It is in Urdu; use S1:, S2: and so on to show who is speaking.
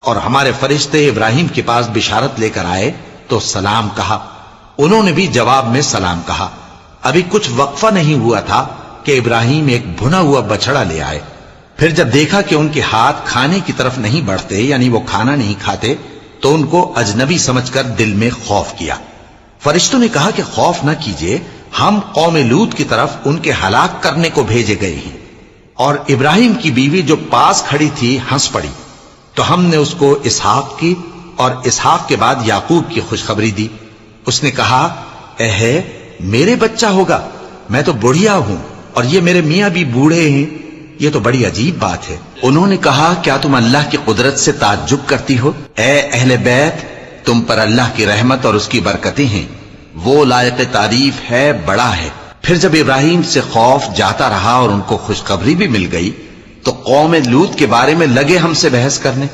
S1: اور ہمارے فرشتے ابراہیم کے پاس بشارت لے کر آئے تو سلام کہا، انہوں نے بھی جواب میں سلام کہا۔ ابھی کچھ وقفہ نہیں ہوا تھا کہ ابراہیم ایک بھنا ہوا بچڑا لے آئے۔ پھر جب دیکھا کہ ان کے ہاتھ کھانے کی طرف نہیں بڑھتے، یعنی وہ کھانا نہیں کھاتے، تو ان کو اجنبی سمجھ کر دل میں خوف کیا۔ فرشتوں نے کہا کہ خوف نہ کیجئے، ہم قوم لوط کی طرف ان کے ہلاک کرنے کو بھیجے گئے ہیں۔ اور ابراہیم کی بیوی جو پاس کھڑی تھی ہنس پڑی، تو ہم نے اس کو اسحاق کی اور اسحاق کے بعد یعقوب کی خوشخبری دی۔ اس نے کہا، اے میرے بچہ ہوگا، میں تو بڑھیا ہوں اور یہ میرے میاں بھی بوڑھے ہیں، یہ تو بڑی عجیب بات ہے۔ انہوں نے کہا، کیا تم اللہ کی قدرت سے تعجب کرتی ہو؟ اے اہل بیت، تم پر اللہ کی رحمت اور اس کی برکتیں ہیں، وہ لائق تعریف ہے، بڑا ہے۔ پھر جب ابراہیم سے خوف جاتا رہا اور ان کو خوشخبری بھی مل گئی، تو قوم لوط کے بارے میں لگے ہم سے بحث کرنے۔